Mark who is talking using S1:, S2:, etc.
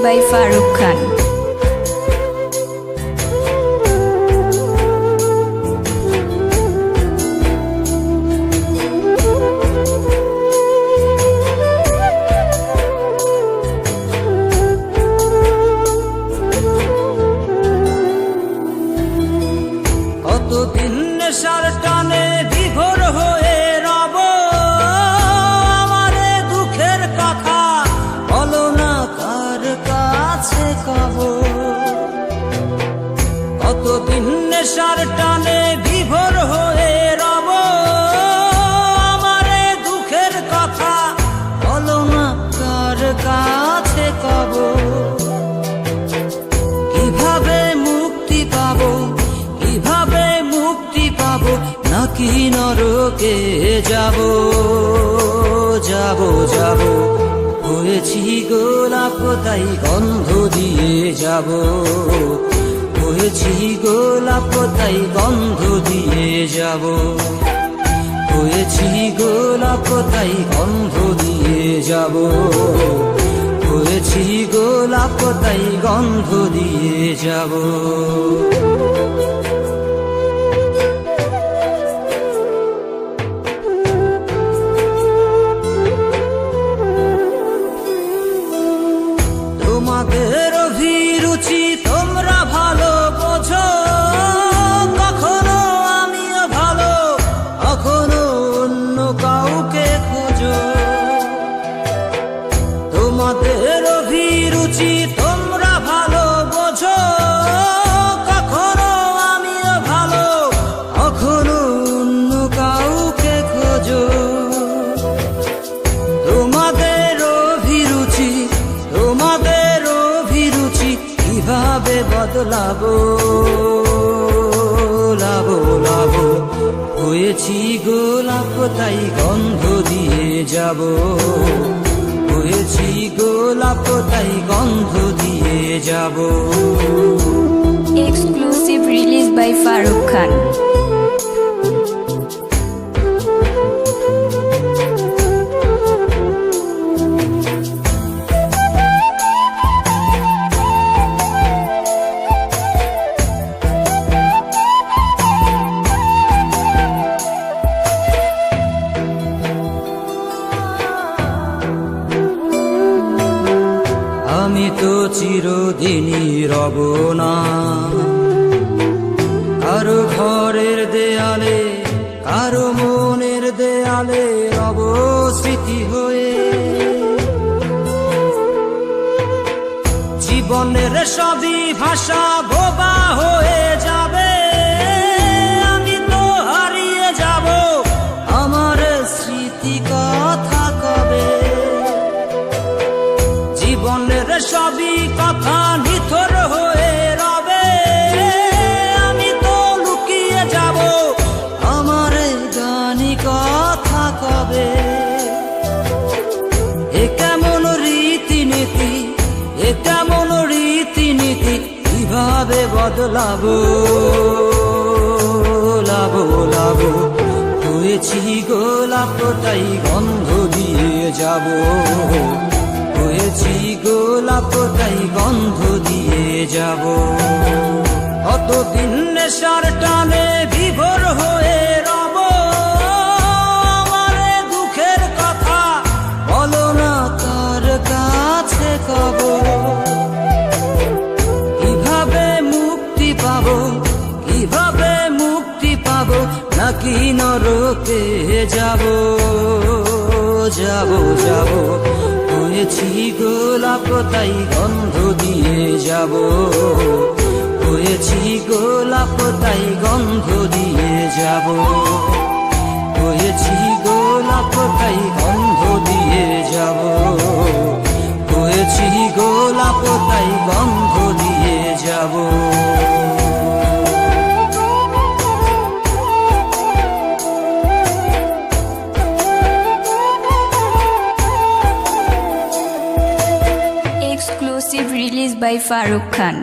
S1: by Farooq Khan.
S2: কতদিন নেশার টানে বিভোর হয়ে রব, আমারে দুঃখের কথা বলো না কার কাছে কব। কতদিন নেশার টানে বিভোর হয়ে রব, আমারে দুঃখের কথা বলো না কার কাছে কব। কিভাবে মুক্তি পাবো, কিভাবে মুক্তি পাবো, নাকি নরকে যাব যাব যাব। হয়েছি গোলাপ তাই গন্ধ দিয়ে যাব, হয়েছি গোলাপ তাই গন্ধ দিয়ে যাব, হয়েছি গোলাপ তাই গন্ধ দিয়ে যাব, হয়েছি গোলাপ তাই গন্ধ দিয়ে যাব। তোমাদের অভিরুচি তোমরা ভালো বোঝো, কখনো আমিও ভালো, কখনো অন্য কাউকে খোঁজো। তোমাদের অভিরুচি তোমরা ভালো বোঝো, কখনো আমিও ভালো, কখনো অন্য কাউকে খোঁজো। তোমাদের অভিরুচি, তোমাদের অভিরুচি কিভাবে বদলাবো লাবো লাবো। হয়েছি গোলাপ তাই গন্ধ দিয়ে যাব, হয়েছি গোলাপ তাই গন্ধ দিয়ে যাব।
S1: Exclusive release by Farooq Khan.
S2: আমি তো চিরদিনই রব না কারো ঘরের দেয়ালে, কারো মনের দেয়ালে রব স্মৃতি হয়ে। জীবনের সবই ভাষা বোবা হয়ে যাবে, আমি তো হারিয়ে যাব, আমার স্মৃতি কথা কবে। জীবনের সবই কথা নিথর হয়ে রবে, আমি তো লুকিয়ে যাব, আমার গানি কথা কবে। এ কেমন রীতিনীতি, এ কেমন রীতিনীতি, কিভাবে বদলাবো লাবো লাবো। হয়েছি গোলাপ তাই গন্ধ দিয়ে যাব, হয়েছি গোলাপ তাই গন্ধ দিয়ে যাব। কতদিন নেশার টানে বিভোর হয়ে রব, আমারে দুঃখের কথা বলো না কার কাছে কব। কিভাবে মুক্তি পাবো, কিভাবে মুক্তি পাবো, নাকি নরকে যাব যাব যাব। হয়েছি গোলাপ তাই গন্ধ দিয়ে যাব, হয়েছি গোলাপ তাই গন্ধ দিয়ে যাব, হয়েছি গোলাপ তাই গন্ধ দিয়ে যাব, হয়েছি গোলাপ তাই গন্ধ দিয়ে যাব।
S1: Exclusive release by Farooq Khan.